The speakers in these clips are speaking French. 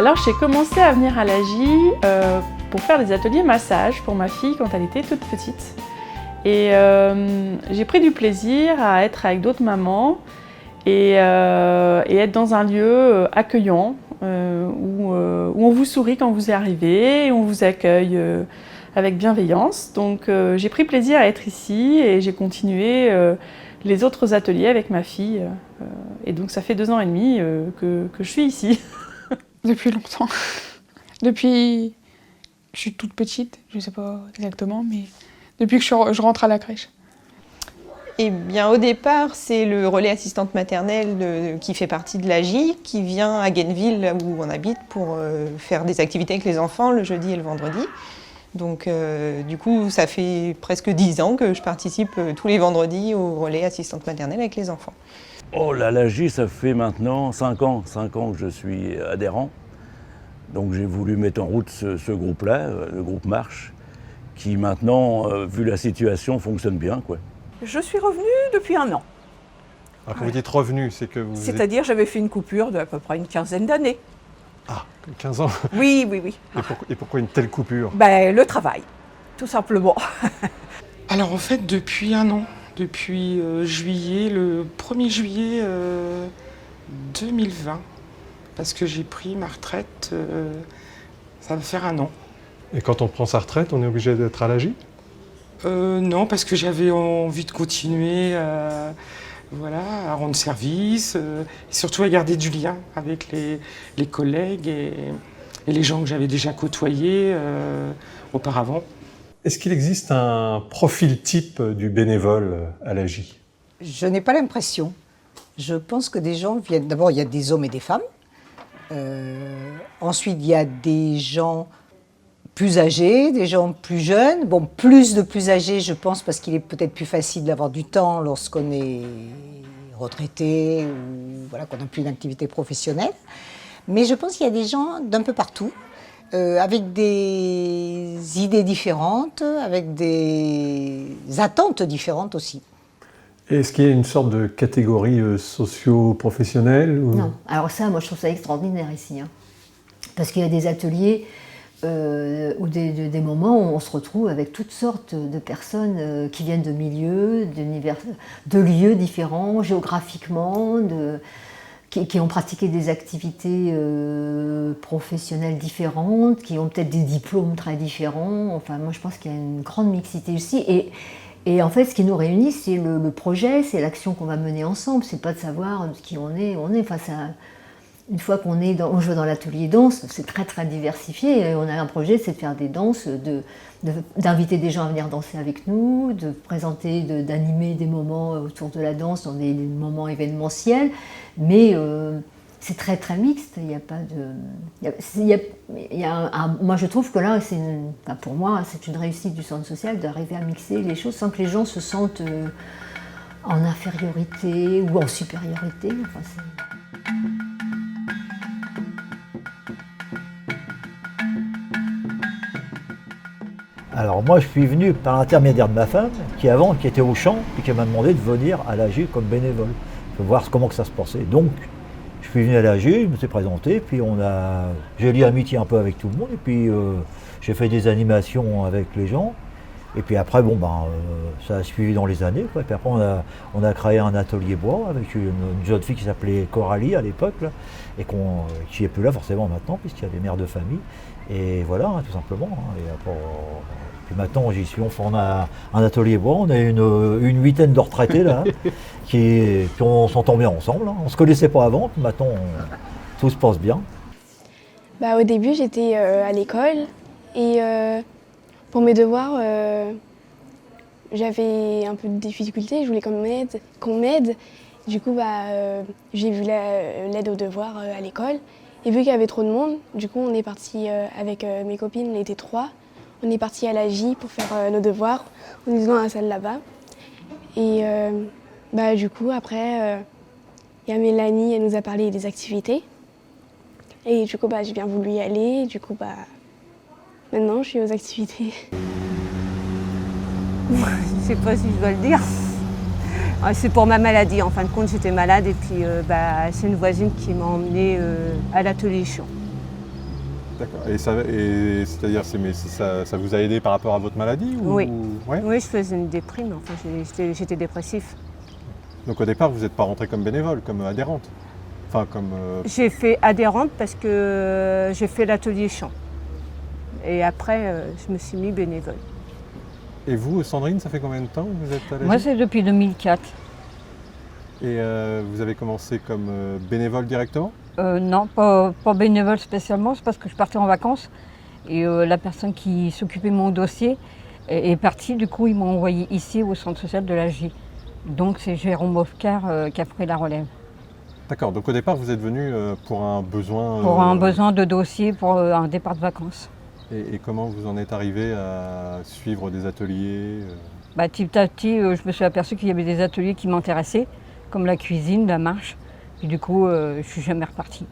Alors j'ai commencé à venir à l'AJ pour faire des ateliers massage pour ma fille quand elle était toute petite. Et j'ai pris du plaisir à être avec d'autres mamans et être dans un lieu accueillant où on vous sourit quand vous y arrivez et on vous accueille avec bienveillance. Donc j'ai pris plaisir à être ici et j'ai continué les autres ateliers avec ma fille. Et donc ça fait 2 ans et demi que je suis ici. Depuis longtemps. Depuis que je suis toute petite, je ne sais pas exactement, mais depuis que je rentre à la crèche. Eh bien, au départ, c'est le relais assistante maternelle qui fait partie de l'AJ, qui vient à Guenneville, là où on habite, pour faire des activités avec les enfants le jeudi et le vendredi. Donc, du coup, ça fait presque 10 ans que je participe tous les vendredis au relais assistante maternelle avec les enfants. Oh là, l'AJ, ça fait maintenant 5 ans que je suis adhérent. Donc j'ai voulu mettre en route ce groupe-là, le groupe Marche, qui maintenant, vu la situation, fonctionne bien, quoi. Je suis revenue depuis 1 an. Alors quand vous dites revenu, c'est que vous... C'est-à-dire j'avais fait une coupure d'à peu près une quinzaine d'années. Ah, 15 ans. Oui. Et pourquoi une telle coupure? Ben, le travail, tout simplement. Alors en fait, depuis 1 an, depuis juillet, le 1er juillet 2020, parce que j'ai pris ma retraite, ça va faire 1 an. Et quand on prend sa retraite, on est obligé d'être à l'AJ? Non, parce que j'avais envie de continuer à rendre service, et surtout à garder du lien avec les collègues et les gens que j'avais déjà côtoyés auparavant. Est-ce qu'il existe un profil type du bénévole à l'AJ? Je n'ai pas l'impression. Je pense que des gens viennent... D'abord, il y a des hommes et des femmes. Ensuite, il y a des gens plus âgés, des gens plus jeunes. Bon, plus âgés, je pense, parce qu'il est peut-être plus facile d'avoir du temps lorsqu'on est retraité ou qu'on n'a plus d'activité professionnelle. Mais je pense qu'il y a des gens d'un peu partout, avec des idées différentes, avec des attentes différentes aussi. Est-ce qu'il y a une sorte de catégorie socio-professionnelle ou... Non, alors ça, moi je trouve ça extraordinaire ici. Parce qu'il y a des ateliers ou des moments où on se retrouve avec toutes sortes de personnes qui viennent de milieux, de lieux différents, géographiquement, qui ont pratiqué des activités professionnelles différentes, qui ont peut-être des diplômes très différents. Enfin, moi je pense qu'il y a une grande mixité aussi. Et en fait, ce qui nous réunit, c'est le projet, c'est l'action qu'on va mener ensemble. C'est pas de savoir qui on est. Enfin, une fois on joue dans l'atelier danse, c'est très très diversifié. Et on a un projet, c'est de faire des danses, d'inviter des gens à venir danser avec nous, de présenter, d'animer des moments autour de la danse dans des moments événementiels. Mais c'est très très mixte. Il n'y a pas de. Moi, je trouve que là, pour moi, c'est une réussite du centre social d'arriver à mixer les choses sans que les gens se sentent en infériorité ou en supériorité. Alors moi je suis venu par l'intermédiaire de ma femme, qui était au champ, et qui m'a demandé de venir à l'AJ comme bénévole, pour voir comment que ça se passait. Donc je suis venu à l'AJ, je me suis présenté, puis j'ai lié amitié un peu avec tout le monde, et puis j'ai fait des animations avec les gens. Et puis après, ça a suivi dans les années, quoi. Et puis après, on a créé un atelier bois avec une jeune fille qui s'appelait Coralie à l'époque, là, et qui n'est plus là forcément maintenant, puisqu'il y a des mères de famille. Et voilà, tout simplement. Et après, puis maintenant, j'y suis. On a un atelier bois, on a une 8aine de retraités là, puis on s'entend bien ensemble. On ne se connaissait pas avant, puis maintenant, tout se passe bien. Au début, j'étais à l'école et pour mes devoirs, j'avais un peu de difficultés, je voulais qu'on m'aide. Du coup, j'ai vu l'aide aux devoirs à l'école. Et vu qu'il y avait trop de monde, du coup, on est parti avec mes copines, on était 3. On est parti à l'AJ pour faire nos devoirs. On est dans la salle là-bas. Et du coup, après, il y a Mélanie, elle nous a parlé des activités. Et du coup, j'ai bien voulu y aller. Du coup, maintenant, je suis aux activités. Je ne sais pas si je dois le dire. C'est pour ma maladie. En fin de compte, j'étais malade et puis c'est une voisine qui m'a emmenée à l'atelier chant. D'accord. Et c'est-à-dire, ça vous a aidé par rapport à votre maladie ou... Oui. Ouais. Oui, je faisais une déprime, enfin j'étais dépressif. Donc au départ, vous n'êtes pas rentrée comme bénévole, comme adhérente? Enfin, comme... J'ai fait adhérente parce que j'ai fait l'atelier chant. Et après, je me suis mis bénévole. Et vous, Sandrine, ça fait combien de temps que vous êtes à l'AGI? Moi, c'est depuis 2004. Et vous avez commencé comme bénévole directement? Non, pas bénévole spécialement, c'est parce que je partais en vacances et la personne qui s'occupait de mon dossier est partie. Du coup, ils m'ont envoyé ici au centre social de l'AGI. Donc, c'est Jérôme Hofcar qui a pris la relève. D'accord, donc au départ, vous êtes venu pour un besoin... Pour un besoin de dossier pour un départ de vacances. Et comment vous en êtes arrivé à suivre des ateliers Petit à petit, je me suis aperçue qu'il y avait des ateliers qui m'intéressaient, comme la cuisine, la marche. Et du coup, je suis jamais repartie.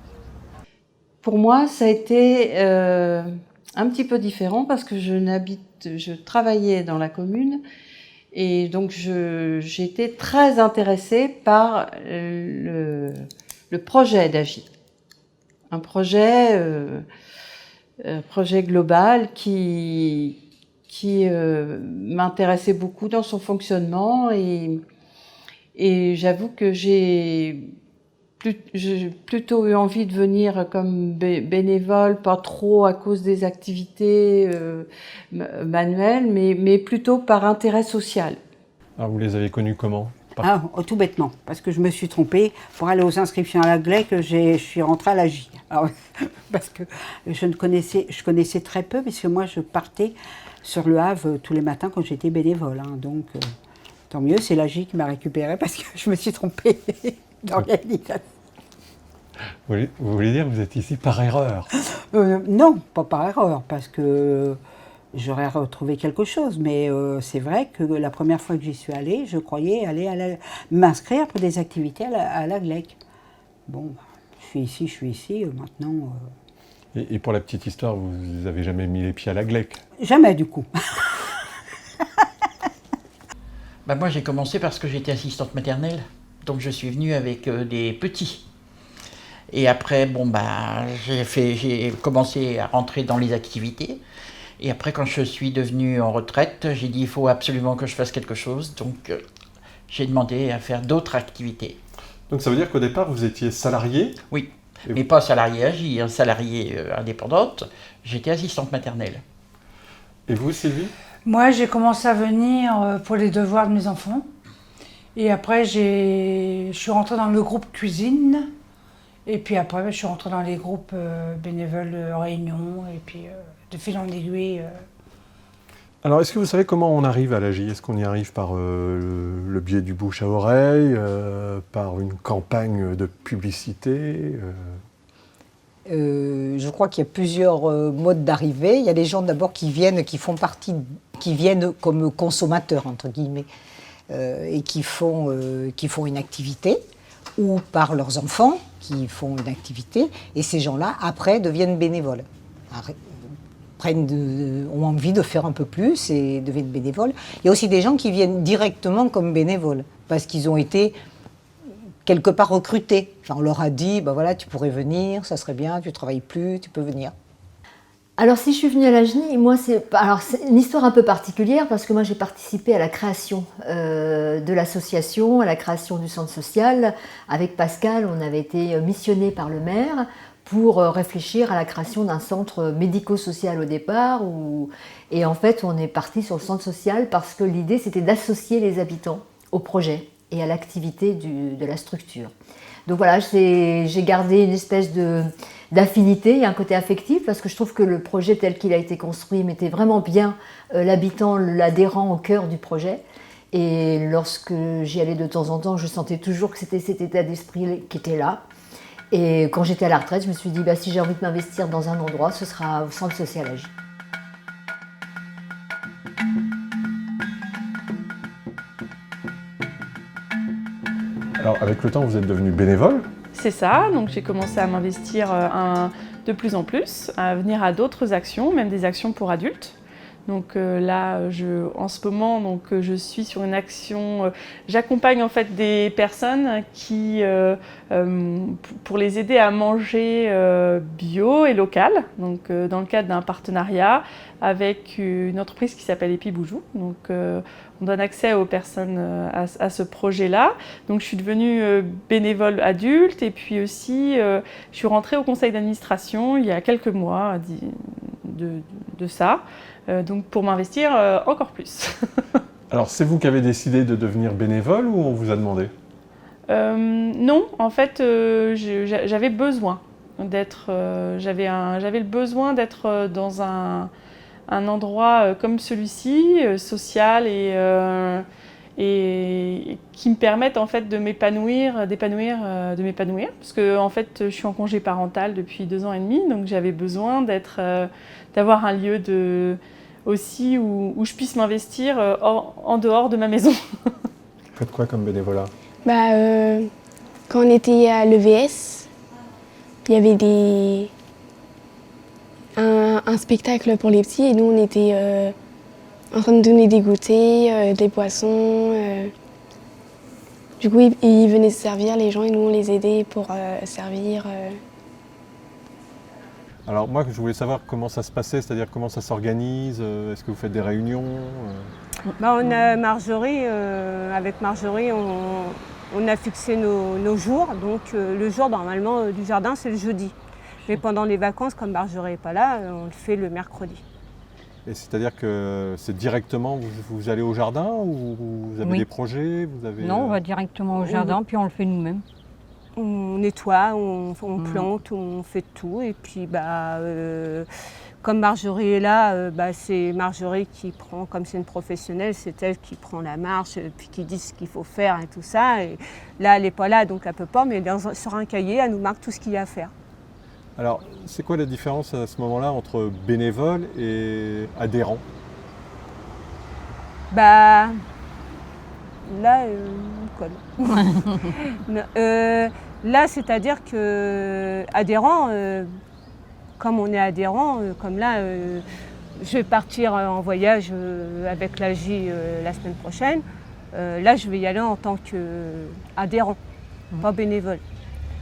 Pour moi, ça a été un petit peu différent parce que je travaillais dans la commune et donc j'étais très intéressée par le projet d'AGI. Un projet global qui m'intéressait beaucoup dans son fonctionnement et j'avoue que j'ai plutôt eu envie de venir comme bénévole, pas trop à cause des activités manuelles, mais plutôt par intérêt social. Alors vous les avez connus comment? Tout bêtement, parce que je me suis trompée. Pour aller aux inscriptions à la GLEC, je suis rentrée à l'AGI. Parce que je connaissais très peu, puisque moi je partais sur le Havre tous les matins quand j'étais bénévole. Donc tant mieux, c'est l'AGI qui m'a récupérée parce que je me suis trompée d'organisation. Vous voulez dire que vous êtes ici par erreur? Non, pas par erreur, parce que j'aurais retrouvé quelque chose. Mais c'est vrai que la première fois que j'y suis allée, je croyais aller m'inscrire pour des activités à la GLEC. Bon, je suis ici, maintenant... Et pour la petite histoire, vous n'avez jamais mis les pieds à la GLEC? Jamais, du coup. Moi, j'ai commencé parce que j'étais assistante maternelle. Donc, je suis venue avec des petits. Et après, j'ai commencé à rentrer dans les activités. Et après, quand je suis devenue en retraite, j'ai dit il faut absolument que je fasse quelque chose. Donc, j'ai demandé à faire d'autres activités. Donc, ça veut dire qu'au départ, vous étiez salariée? Oui, mais pas salariée AGI, salariée indépendante. J'étais assistante maternelle. Et vous, Sylvie? Moi, j'ai commencé à venir pour les devoirs de mes enfants. Et après, je suis rentrée dans le groupe cuisine. Et puis après, je suis rentrée dans les groupes bénévoles réunion. Et puis, de fil en aiguille. Alors, est-ce que vous savez comment on arrive à l'AGI? Est-ce qu'on y arrive par le biais du bouche à oreille, par une campagne de publicité Je crois qu'il y a plusieurs modes d'arrivée. Il y a des gens d'abord qui viennent comme consommateurs, entre guillemets, et qui font une activité, ou par leurs enfants qui font une activité, et ces gens-là, après, deviennent bénévoles. Ont envie de faire un peu plus et deviennent bénévoles. Il y a aussi des gens qui viennent directement comme bénévoles, parce qu'ils ont été quelque part recrutés. Enfin, on leur a dit, voilà, tu pourrais venir, ça serait bien, tu ne travailles plus, tu peux venir. Alors si je suis venue à l'AGI, moi c'est une histoire un peu particulière parce que moi j'ai participé à la création de l'association, à la création du centre social. Avec Pascal, on avait été missionnés par le maire pour réfléchir à la création d'un centre médico-social au départ. Et en fait, on est parti sur le centre social parce que l'idée c'était d'associer les habitants au projet et à l'activité de la structure. Donc voilà, j'ai gardé une espèce d'affinité et un côté affectif parce que je trouve que le projet tel qu'il a été construit mettait vraiment bien l'habitant, l'adhérent au cœur du projet. Et lorsque j'y allais de temps en temps, je sentais toujours que c'était cet état d'esprit qui était là. Et quand j'étais à la retraite, je me suis dit, si j'ai envie de m'investir dans un endroit, ce sera au centre social AGI. Alors, avec le temps, vous êtes devenu bénévole? C'est ça, donc j'ai commencé à m'investir de plus en plus, à venir à d'autres actions, même des actions pour adultes. Donc là, en ce moment, je suis sur une action. J'accompagne en fait des personnes pour les aider à manger bio et local. Donc dans le cadre d'un partenariat avec une entreprise qui s'appelle Epiboujou. Donc on donne accès aux personnes à ce projet-là. Donc je suis devenue bénévole adulte et puis aussi je suis rentrée au conseil d'administration il y a quelques mois de ça. Donc pour m'investir encore plus. Alors c'est vous qui avez décidé de devenir bénévole ou on vous a demandé? Non, en fait j'avais besoin d'être, j'avais le besoin d'être dans un endroit comme celui-ci, social et qui me permettent en fait de m'épanouir, parce que en fait je suis en congé parental depuis 2 ans et demi, donc j'avais besoin d'avoir un lieu aussi où je puisse m'investir en dehors de ma maison. Vous faites quoi comme bénévolat? Quand on était à l'EVS, il y avait un spectacle pour les petits et nous on était en train de donner des goûters, des boissons. Du coup ils venaient se servir les gens et nous on les aidait pour servir. Alors moi je voulais savoir comment ça se passait, c'est-à-dire comment ça s'organise, est-ce que vous faites des réunions? On a Marjorie, avec Marjorie on a fixé nos jours, donc le jour normalement du jardin c'est le jeudi. Mais pendant les vacances, comme Marjorie n'est pas là, on le fait le mercredi. Et c'est-à-dire que c'est directement, vous allez au jardin ou vous avez des projets Non, on va directement au jardin, puis on le fait nous-mêmes. On nettoie, on plante, on fait tout. Et puis, comme Marjorie est là, c'est Marjorie qui prend, comme c'est une professionnelle, c'est elle qui prend la marche, puis qui dit ce qu'il faut faire et tout ça. Et là, elle n'est pas là, donc elle ne peut pas, mais sur un cahier, elle nous marque tout ce qu'il y a à faire. Alors, c'est quoi la différence à ce moment-là entre bénévole et adhérent? Là, colle. Là, c'est-à-dire que adhérent, comme on est adhérent, comme là, je vais partir en voyage avec l'AJ la semaine prochaine. Là, je vais y aller en tant qu'adhérent, pas bénévole.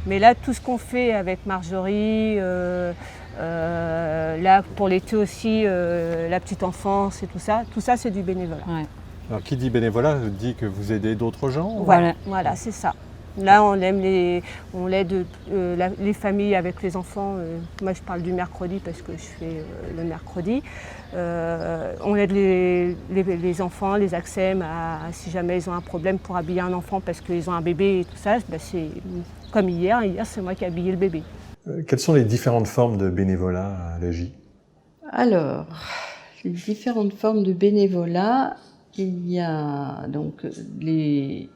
Mais là, tout ce qu'on fait avec Marjorie, là pour l'été aussi, la petite enfance et tout ça c'est du bénévolat. Ouais. Alors qui dit bénévolat dit que vous aidez d'autres gens? Voilà, c'est ça. Là, on aide les familles avec les enfants. Moi, je parle du mercredi parce que je fais le mercredi. On aide les enfants, les ACSEM, si jamais ils ont un problème pour habiller un enfant parce qu'ils ont un bébé et tout ça. C'est comme hier c'est moi qui ai habillé le bébé. Quelles sont les différentes formes de bénévolat à l'AJ? Alors, les différentes formes de bénévolat, il y a donc les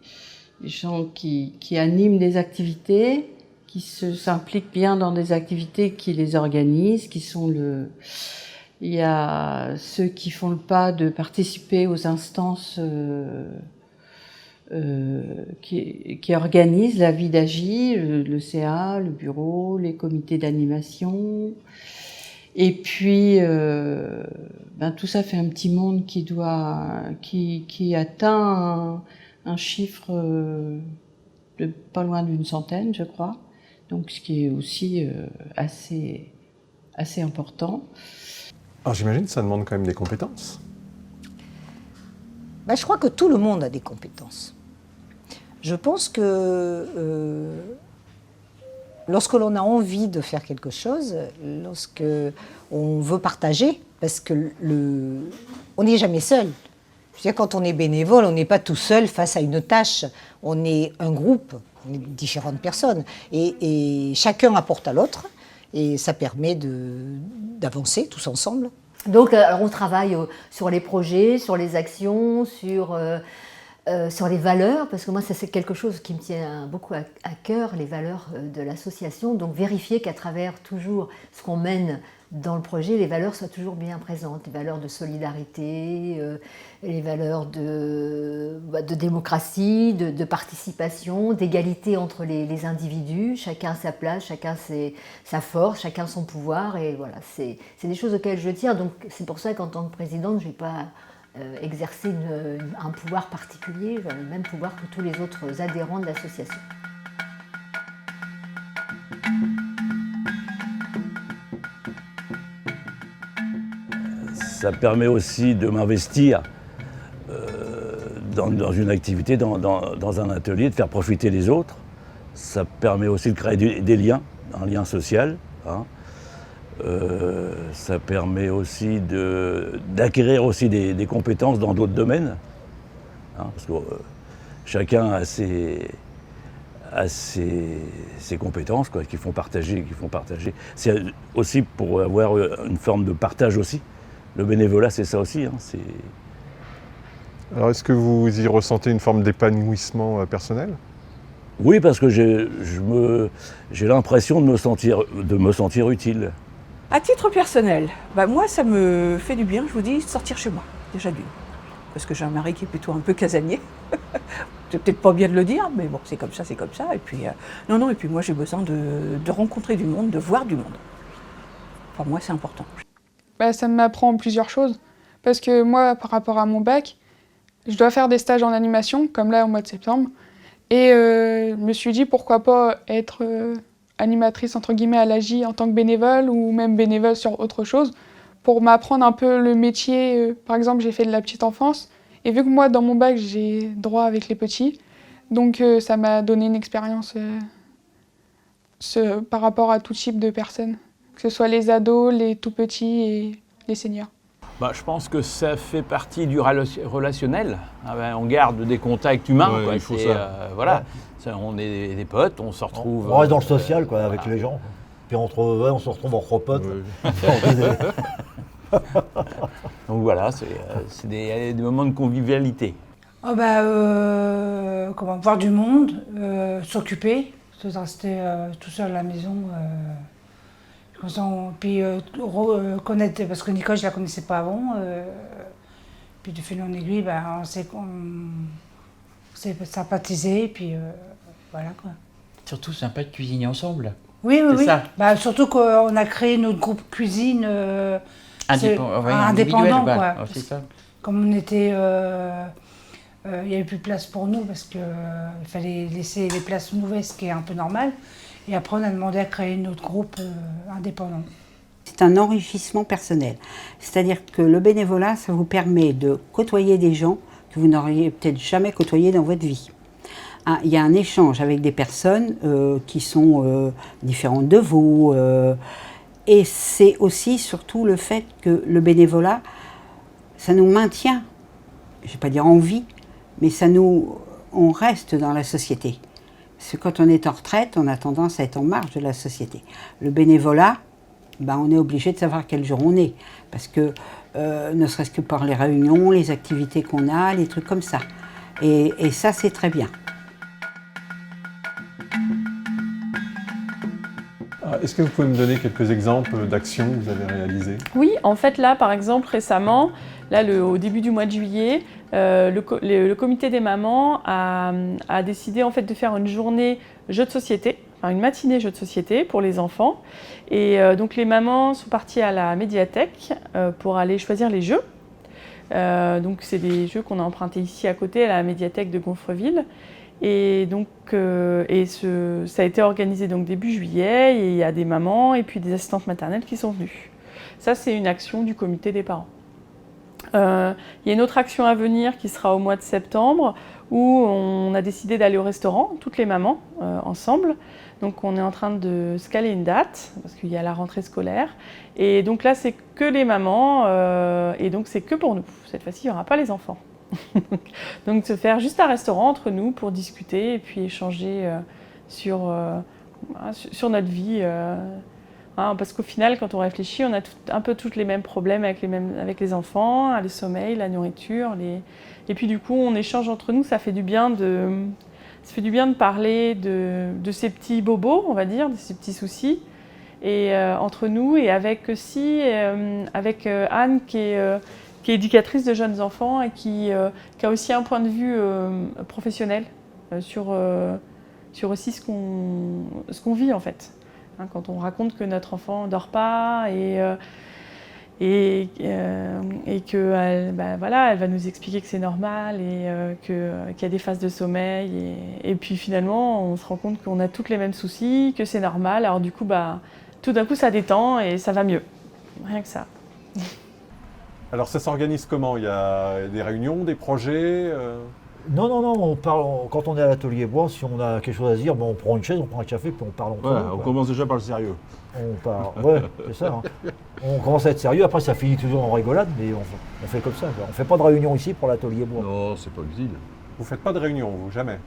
gens qui animent des activités, qui s'impliquent bien dans des activités, qui les organisent, il y a ceux qui font le pas de participer aux instances qui organisent la vie d'AJ, le CA, le bureau, les comités d'animation. Et puis, tout ça fait un petit monde qui atteint un chiffre de pas loin d'une centaine, je crois. Donc, ce qui est aussi assez important. Alors, j'imagine que ça demande quand même des compétences. Je crois que tout le monde a des compétences. Je pense que lorsque l'on a envie de faire quelque chose, lorsque on veut partager, parce que on n'est jamais seul. Je veux dire, quand on est bénévole, on n'est pas tout seul face à une tâche. On est un groupe, on est différentes personnes, et chacun apporte à l'autre, et ça permet d'avancer tous ensemble. Donc, alors on travaille sur les projets, sur les actions, sur les valeurs, parce que moi, ça c'est quelque chose qui me tient beaucoup à cœur, les valeurs de l'association. Donc, vérifier qu'à travers toujours ce qu'on mène dans le projet, les valeurs soient toujours bien présentes, les valeurs de solidarité, les valeurs de démocratie, de participation, d'égalité entre les individus, chacun a sa place, chacun sa force, chacun son pouvoir, et voilà, c'est des choses auxquelles je tiens, donc c'est pour ça qu'en tant que présidente, je ne vais pas exercer un pouvoir particulier, le même pouvoir que tous les autres adhérents de l'association. Ça permet aussi de m'investir dans une activité, dans un atelier, de faire profiter les autres. Ça permet aussi de créer des liens, un lien social. Hein. Ça permet aussi d'acquérir aussi des compétences dans d'autres domaines. Hein, parce que chacun a ses compétences quoi, qu'il font partager. C'est aussi pour avoir une forme de partage aussi. Le bénévolat, c'est ça aussi. Hein, Alors, est-ce que vous y ressentez une forme d'épanouissement personnel? Oui, parce que j'ai l'impression de me sentir utile. À titre personnel, moi, ça me fait du bien, je vous dis, de sortir chez moi, déjà d'une. Parce que j'ai un mari qui est plutôt un peu casanier. C'est peut-être pas bien de le dire, mais bon, c'est comme ça, c'est comme ça. Et puis, et puis moi, j'ai besoin de rencontrer du monde, de voir du monde. Pour moi, c'est important. Ça m'apprend plusieurs choses. Parce que moi, par rapport à mon bac, je dois faire des stages en animation, comme là, au mois de septembre. Et je me suis dit, pourquoi pas être animatrice, entre guillemets, à l'AJ en tant que bénévole, ou même bénévole sur autre chose, pour m'apprendre un peu le métier. Par exemple, j'ai fait de la petite enfance. Et vu que moi, dans mon bac, j'ai droit avec les petits, donc ça m'a donné une expérience par rapport à tout type de personnes. Que ce soit les ados, les tout-petits et les seniors. Je pense que ça fait partie du relationnel. On garde des contacts humains. Ouais, quoi. il faut ça. Voilà. On est des potes, on se retrouve. On reste dans le social quoi, avec les gens. Puis on se retrouve entre potes. Donc voilà, c'est des moments de convivialité. Voir du monde, s'occuper, parce que rester tout seul à la maison. Puis connaître, parce que Nicole, je la connaissais pas avant. Puis de fil en aiguille, on s'est sympathisé, puis voilà quoi. Surtout sympa de cuisiner ensemble. Oui. Ça. Surtout qu'on a créé notre groupe cuisine indépendant quoi. C'est ça. Comme on était, il n'y avait plus de place pour nous parce qu'il fallait laisser les places nouvelles, ce qui est un peu normal. Et après, on a demandé à créer notre groupe indépendant. C'est un enrichissement personnel. C'est-à-dire que le bénévolat, ça vous permet de côtoyer des gens que vous n'auriez peut-être jamais côtoyés dans votre vie. Il y a un échange avec des personnes qui sont différentes de vous. Et c'est aussi, surtout, le fait que le bénévolat, ça nous maintient, je ne vais pas dire en vie, mais on reste dans la société. Parce que quand on est en retraite, on a tendance à être en marge de la société. Le bénévolat, on est obligé de savoir quel jour on est. Parce que, ne serait-ce que par les réunions, les activités qu'on a, les trucs comme ça. Et ça, c'est très bien. Est-ce que vous pouvez me donner quelques exemples d'actions que vous avez réalisées? Oui, en fait là, par exemple, récemment, au début du mois de juillet, le comité des mamans a décidé en fait de faire une journée jeux de société, une matinée jeux de société pour les enfants. Et donc les mamans sont parties à la médiathèque pour aller choisir les jeux. Donc c'est des jeux qu'on a empruntés ici à côté, à la médiathèque de Gonfreville. Et donc, ça a été organisé donc début juillet, et il y a des mamans et puis des assistantes maternelles qui sont venues. Ça, c'est une action du comité des parents. Il y a une autre action à venir qui sera au mois de septembre, où on a décidé d'aller au restaurant, toutes les mamans, ensemble. Donc on est en train de se caler une date, parce qu'il y a la rentrée scolaire. Et donc là, c'est que les mamans, et donc c'est que pour nous. Cette fois-ci, il n'y aura pas les enfants. Donc se faire juste un restaurant entre nous pour discuter et puis échanger sur notre vie. Parce qu'au final, quand on réfléchit, on a un peu tous les mêmes problèmes avec les enfants, le sommeil, la nourriture. Et puis du coup, on échange entre nous, ça fait du bien de parler de ces petits bobos, on va dire, de ces petits soucis. et entre nous et avec aussi avec Anne qui est éducatrice de jeunes enfants et qui a aussi un point de vue professionnel sur aussi ce qu'on vit en fait. Hein, quand on raconte que notre enfant ne dort pas et que voilà, elle va nous expliquer que c'est normal et qu'il y a des phases de sommeil et puis finalement on se rend compte qu'on a toutes les mêmes soucis, que c'est normal, alors du coup tout d'un coup ça détend et ça va mieux, rien que ça. Alors ça s'organise comment? Il y a des réunions, des projets Non, on parle, quand on est à l'atelier bois, si on a quelque chose à dire, on prend une chaise, on prend un café, puis on parle entre nous. On commence déjà par le sérieux. Ouais, c'est ça. Hein. On commence à être sérieux, après ça finit toujours en rigolade, mais on fait comme ça. On ne fait pas de réunion ici pour l'atelier bois. Non, c'est pas utile. Vous ne faites pas de réunion, vous, jamais?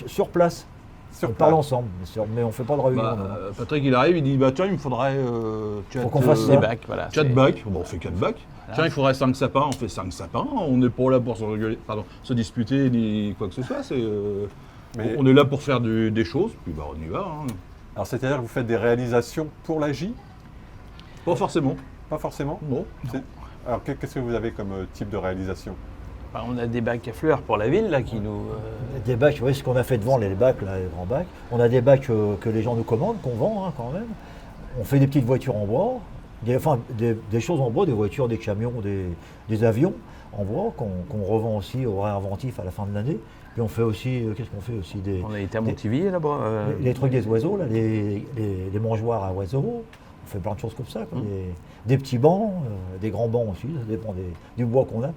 Sur place. On parle ensemble, mais on ne fait pas de réunion. Patrick, il arrive, il dit tiens, il me faudrait 4 bacs. Voilà, 4 bacs, bon, on fait 4 bacs. Voilà. Tiens, il faudrait 5 sapins, on fait 5 sapins. On n'est pas là pour se disputer ni quoi que ce soit. On est là pour faire des choses, puis on y va. Hein. Alors c'est-à-dire que vous faites des réalisations pour la J? Pas forcément. Pas forcément? Non. Alors qu'est-ce que vous avez comme type de réalisation? On a des bacs à fleurs pour la ville là qui nous. Des bacs, oui, ce qu'on a fait devant les bacs, là, les grands bacs. On a des bacs que les gens nous commandent, qu'on vend quand même. On fait des petites voitures en bois, des choses en bois, des voitures, des camions, des avions en bois qu'on revend aussi au réinventif à la fin de l'année. Et on fait aussi, qu'est-ce qu'on fait aussi On a été à Montivy là-bas. Les trucs des oiseaux, là, les mangeoires à oiseaux. On fait plein de choses comme ça. Des petits bancs, des grands bancs aussi, ça dépend du bois qu'on a.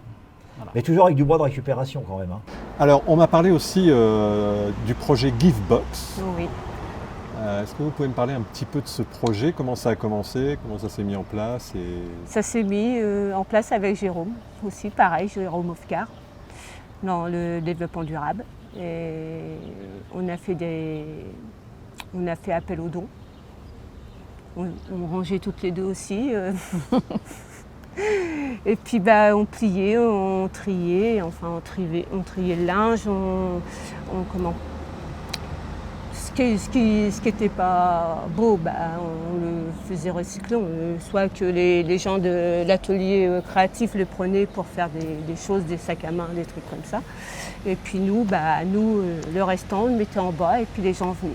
Voilà. Mais toujours avec du bois de récupération quand même. Hein. Alors, on m'a parlé aussi du projet Givebox. Oui. Est-ce que vous pouvez me parler un petit peu de ce projet? Comment ça a commencé? Comment ça s'est mis en place Ça s'est mis en place avec Jérôme aussi, pareil, Jérôme Ofcar, dans le développement durable. Et on a fait appel aux dons. On rangeait toutes les deux aussi. Et puis on pliait, on triait, on triait le linge, ce qui n'était pas beau, on le faisait recycler, soit que les gens de l'atelier créatif le prenaient pour faire des choses, des sacs à main, des trucs comme ça. Et puis nous, le restant, on le mettait en bas et puis les gens venaient.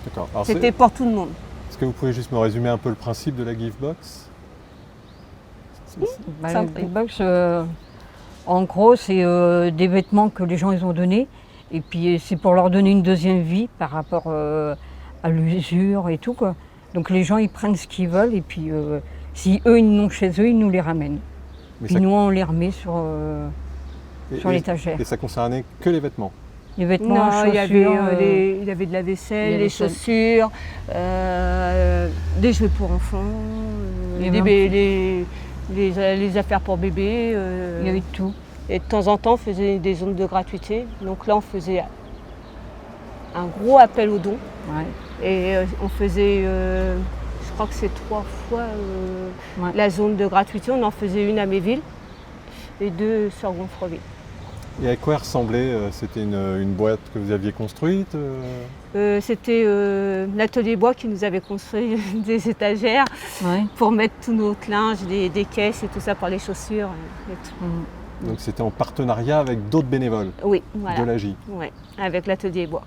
D'accord. C'était pour tout le monde. Est-ce que vous pouvez juste me résumer un peu le principe de la Givebox? La Givebox, en gros, c'est des vêtements que les gens ils ont donnés. Et puis c'est pour leur donner une deuxième vie par rapport à l'usure et tout, quoi. Donc les gens ils prennent ce qu'ils veulent et puis si eux ils n'ont chez eux, ils nous les ramènent. Puis nous on les remet sur l'étagère. Et ça concernait que les vêtements? Les vêtements, non, chaussures, il y avait de la vaisselle, les chaussures, des jouets pour enfants, les affaires pour bébés. Il y avait tout. Et de temps en temps, on faisait des zones de gratuité. Donc là, on faisait un gros appel aux dons. Ouais. Et on faisait, je crois que c'est 3 fois la zone de gratuité. On en faisait une à Méville et 2 sur Gonfreville. Et à quoi ressemblait? C'était une boîte que vous aviez construite? C'était l'atelier bois qui nous avait construit des étagères pour mettre tout notre linge, des caisses et tout ça pour les chaussures. Et tout. Donc c'était en partenariat avec d'autres bénévoles de la J. Oui, avec l'atelier bois.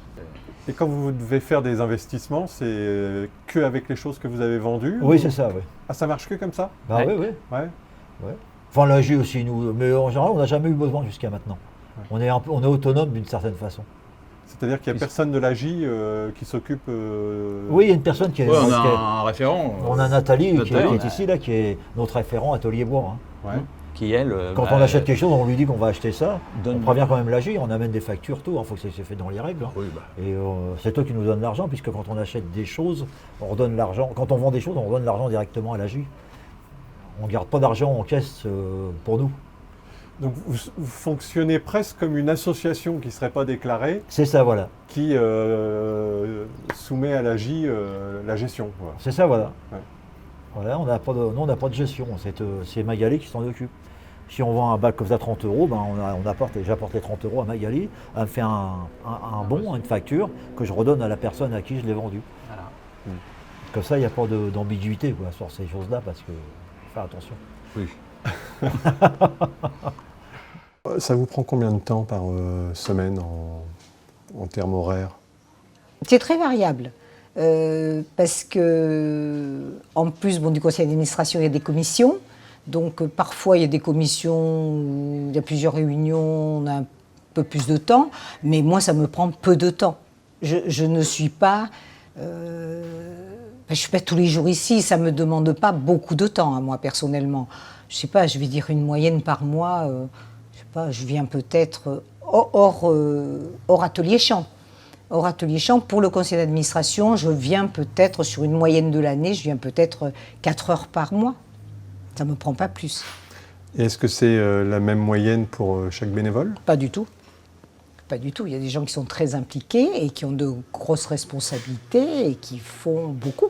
Et quand vous devez faire des investissements, c'est que avec les choses que vous avez vendues? Oui, c'est ça, oui. Ah, ça marche que comme ça? Oui. Enfin, la J aussi, nous, mais en général, on n'a jamais eu besoin jusqu'à maintenant. Ouais. On est autonome d'une certaine façon. C'est-à-dire qu'il n'y a personne de la J qui s'occupe... Oui, il y a une personne qui est... on a un référent. On a Nathalie qui est ici, là, qui est notre référent atelier bois. Hein. Ouais. Qui, elle, quand on achète quelque chose, on lui dit qu'on va acheter ça. On prévient quand même la J, on amène des factures, tout. Il faut que ça soit fait dans les règles. Hein. Oui, Et c'est toi qui nous donne l'argent, puisque quand on achète des choses, on redonne l'argent. Quand on vend des choses, on redonne l'argent directement à la J. On ne garde pas d'argent en caisse pour nous. Donc vous fonctionnez presque comme une association qui ne serait pas déclarée. C'est ça, voilà. Qui soumet à la J la gestion. Voilà. C'est ça, voilà. Ouais. Voilà, on n'a pas de gestion. C'est Magali qui s'en occupe. Si on vend un bac comme ça à 30 €, j'apporte les 30 € à Magali. Elle me fait un bon, une facture que je redonne à la personne à qui je l'ai vendu. Voilà. Comme ça, il n'y a pas d'ambiguïté quoi, sur ces choses-là, parce que faut faire attention. Oui. Ça vous prend combien de temps par semaine en termes horaires? C'est très variable. Parce que, en plus du conseil d'administration, il y a des commissions. Donc parfois, il y a des commissions où il y a plusieurs réunions, on a un peu plus de temps. Mais moi, ça me prend peu de temps. Je ne suis pas... je ne suis pas tous les jours ici, ça ne me demande pas beaucoup de temps, à moi, personnellement. Je ne sais pas, je vais dire une moyenne par mois. Je sais pas, je viens peut-être hors atelier champ. Hors atelier champ, pour le conseil d'administration, je viens peut-être, sur une moyenne de l'année, je viens peut-être 4 heures par mois. Ça ne me prend pas plus. Et est-ce que c'est la même moyenne pour chaque bénévole? Pas du tout. Pas du tout. Il y a des gens qui sont très impliqués et qui ont de grosses responsabilités et qui font beaucoup.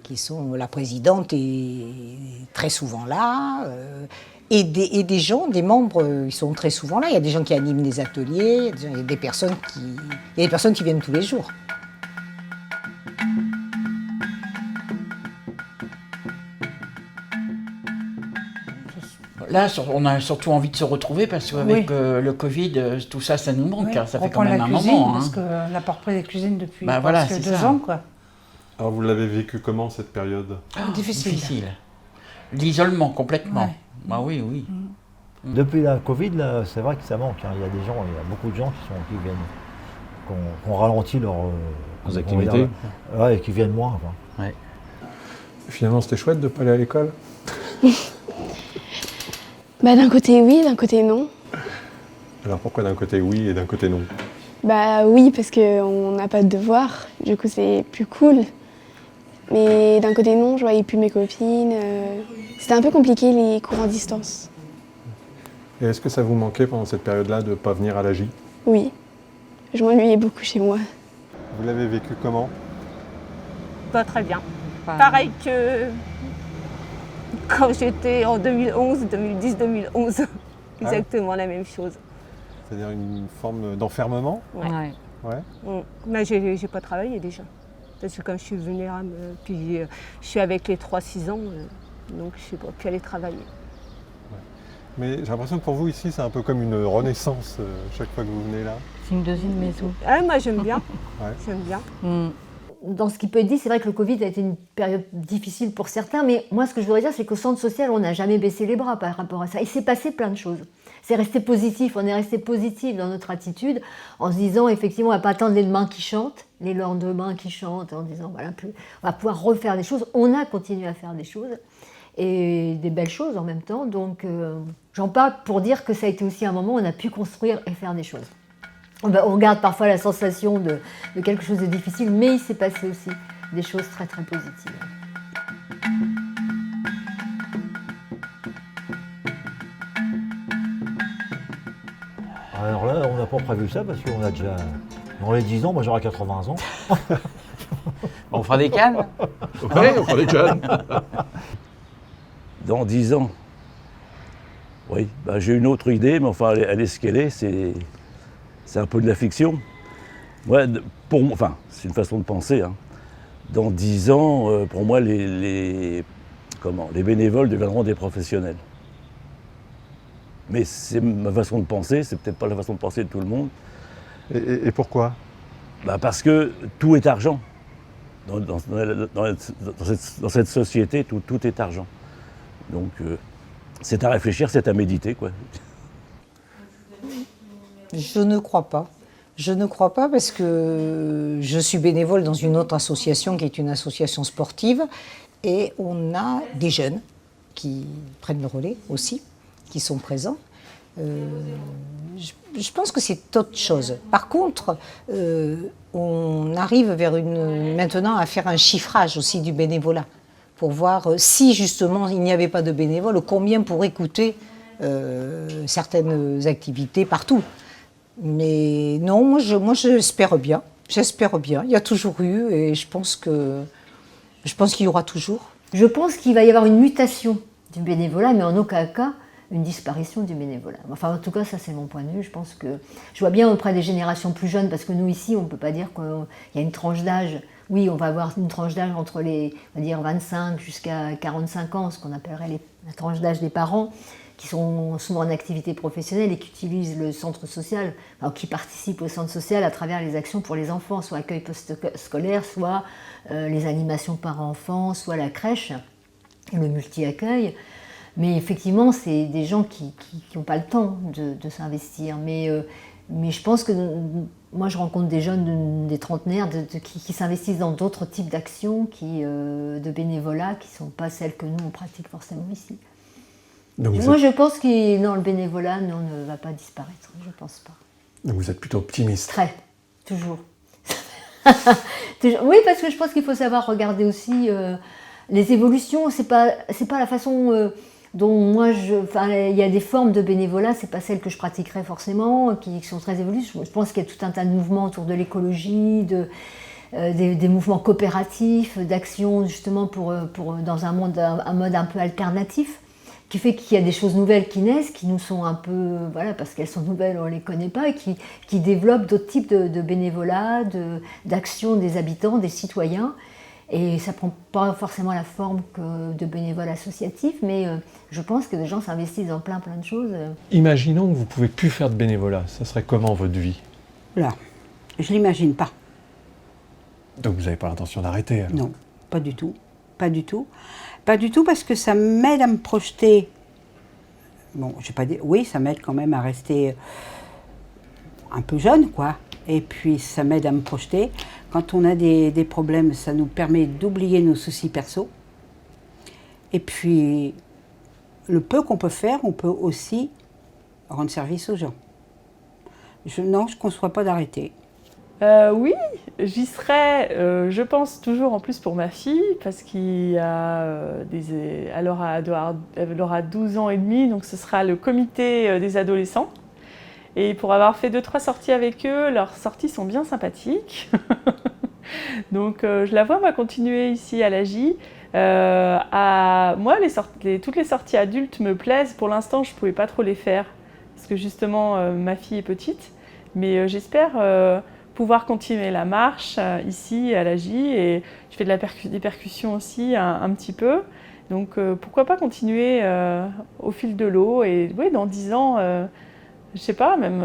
Qui sont, la présidente est très souvent là. Et des gens, des membres, ils sont très souvent là. Il y a des gens qui animent des ateliers, il y a des personnes qui viennent tous les jours. Là, on a surtout envie de se retrouver parce qu'avec le Covid, tout ça, ça nous manque. Oui, Ça fait quand reprendre même la un cuisine, moment. parce qu'on n'a pas repris la cuisine depuis voilà, presque 2 ans, quoi. Alors vous l'avez vécu comment cette période? Difficile. L'isolement complètement. Ouais. Bah oui, oui. Depuis la Covid, là, c'est vrai que ça manque. Hein. Il y a beaucoup de gens qui viennent, qui ont ralenti leurs activités. Ouais, et qui viennent moins. Quoi. Ouais. Finalement, c'était chouette de ne pas aller à l'école? Bah, d'un côté oui, d'un côté non. Alors pourquoi d'un côté oui et d'un côté non? Bah oui, parce qu'on n'a pas de devoirs, du coup c'est plus cool. Mais d'un côté non, je voyais plus mes copines. C'était un peu compliqué les cours en distance. Et est-ce que ça vous manquait pendant cette période-là de ne pas venir à l'AJ? Oui, je m'ennuyais beaucoup chez moi. Vous l'avez vécu comment? Pas très bien. Pareil que quand j'étais en 2011, 2010, 2011. Exactement la même chose. C'est-à-dire une forme d'enfermement? Ouais. Mais j'ai pas travaillé déjà. Parce que comme je suis vulnérable, puis je suis avec les 3-6 ans, donc je n'ai pas pu aller travailler. Mais j'ai l'impression que pour vous ici, c'est un peu comme une renaissance chaque fois que vous venez là. C'est une deuxième maison. Ah, moi j'aime bien. J'aime bien. Dans ce qui peut être dit, c'est vrai que le Covid a été une période difficile pour certains, mais moi ce que je voudrais dire, c'est qu'au centre social, on n'a jamais baissé les bras par rapport à ça. Il s'est passé plein de choses. C'est resté positif, on est resté positif dans notre attitude, en se disant effectivement, on ne va pas attendre les mains qui chantent, les lendemains qui chantent, en disant voilà, on va pouvoir refaire des choses. On a continué à faire des choses, et des belles choses en même temps. Donc j'en parle pour dire que ça a été aussi un moment où on a pu construire et faire des choses. On garde parfois la sensation de quelque chose de difficile, mais il s'est passé aussi des choses très très positives. Alors là, on n'a pas prévu ça parce qu'on a déjà, dans les 10 ans, moi j'aurai 80 ans. On fera des cannes? Oui, on fera des cannes. Dans 10 ans, oui, j'ai une autre idée, mais enfin, elle est ce qu'elle est, c'est un peu de la fiction. Ouais, c'est une façon de penser. Hein. Dans 10 ans, pour moi, les bénévoles deviendront des professionnels. Mais c'est ma façon de penser, c'est peut-être pas la façon de penser de tout le monde. Et pourquoi? Parce que tout est argent. Dans cette société, tout est argent. Donc, c'est à réfléchir, c'est à méditer, quoi. Je ne crois pas. Je ne crois pas parce que je suis bénévole dans une autre association qui est une association sportive et on a des jeunes qui prennent le relais aussi, qui sont présents. Je pense que c'est autre chose. Par contre, on arrive maintenant à faire un chiffrage aussi du bénévolat pour voir si justement il n'y avait pas de bénévoles, combien pourrait coûter certaines activités partout. Mais non, moi j'espère bien. J'espère bien. Il y a toujours eu et je pense qu'il y aura toujours. Je pense qu'il va y avoir une mutation du bénévolat, mais en aucun cas une disparition du bénévolat. Enfin, en tout cas, ça c'est mon point de vue. Je pense que je vois bien auprès des générations plus jeunes, parce que nous ici, on ne peut pas dire qu'il y a une tranche d'âge oui, on va avoir une tranche d'âge entre les, on va dire, 25 jusqu'à 45 ans, ce qu'on appellerait la tranche d'âge des parents, qui sont souvent en activité professionnelle et qui utilisent le centre social, alors qui participent au centre social à travers les actions pour les enfants, soit accueil post-scolaire, soit les animations parents-enfants, soit la crèche, le multi-accueil. Mais effectivement, c'est des gens qui n'ont pas le temps de s'investir. Mais je pense que moi, je rencontre des jeunes, des trentenaires qui s'investissent dans d'autres types d'actions, de bénévolat, qui ne sont pas celles que nous, on pratique forcément ici. Donc moi, je pense que non, le bénévolat ne va pas disparaître, je ne pense pas. Donc vous êtes plutôt optimiste. Très, toujours. Oui, parce que je pense qu'il faut savoir regarder aussi les évolutions. C'est pas la façon dont moi, il y a des formes de bénévolat, c'est pas celles que je pratiquerais forcément, qui sont très évoluées. Je pense qu'il y a tout un tas de mouvements autour de l'écologie, des mouvements coopératifs, d'actions justement pour dans un mode un peu alternatif, qui fait qu'il y a des choses nouvelles qui naissent, qui nous sont un peu, voilà, parce qu'elles sont nouvelles, on ne les connaît pas, et qui développent d'autres types de bénévolat, d'actions des habitants, des citoyens. Et ça ne prend pas forcément la forme de bénévolat associatif, mais je pense que les gens s'investissent dans plein de choses. Imaginons que vous ne pouvez plus faire de bénévolat, ça serait comment votre vie? Là, je ne l'imagine pas. Donc vous n'avez pas l'intention d'arrêter alors? Non, pas du tout. Pas du tout. Pas du tout parce que ça m'aide à me projeter. Bon, je vais pas dire. Oui, ça m'aide quand même à rester un peu jeune, quoi. Et puis ça m'aide à me projeter. Quand on a des problèmes, ça nous permet d'oublier nos soucis perso. Et puis, le peu qu'on peut faire, on peut aussi rendre service aux gens. Non, je ne conçois pas d'arrêter. Oui, j'y serai, je pense, toujours en plus pour ma fille, parce elle aura 12 ans et demi, donc ce sera le comité des adolescents. Et pour avoir fait 2-3 sorties avec eux, leurs sorties sont bien sympathiques. Donc je la vois continuer ici à l'AJ. Moi, toutes les sorties adultes me plaisent. Pour l'instant, je ne pouvais pas trop les faire, parce que justement, ma fille est petite. Mais j'espère pouvoir continuer la marche ici à l'AJ. Et je fais des percussions aussi un petit peu. Donc pourquoi pas continuer au fil de l'eau. Et oui, dans 10 ans... je sais pas, même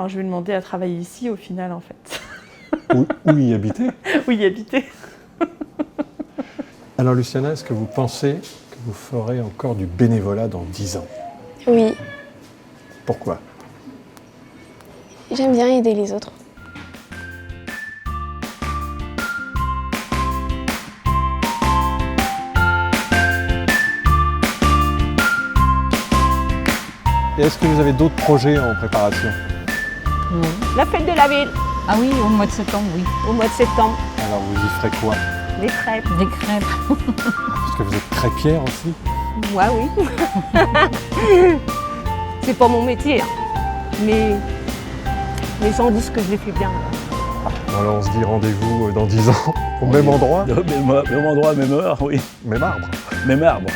je vais demander à travailler ici au final en fait. Où y habiter? Où y habiter. Alors Luciana, est-ce que vous pensez que vous ferez encore du bénévolat dans 10 ans? Oui. Pourquoi? J'aime bien aider les autres. Et est-ce que vous avez d'autres projets en préparation? La fête de la ville. Ah oui, au mois de septembre, oui. Au mois de septembre. Alors vous y ferez quoi? Des crêpes. Des crêpes. Est-ce que vous êtes crêpière aussi? Moi, oui. C'est pas mon métier, mais les gens disent que je les fais bien. Bon, alors on se dit rendez-vous dans 10 ans, au même endroit? Même endroit, même heure, oui. Même arbre? Même arbre.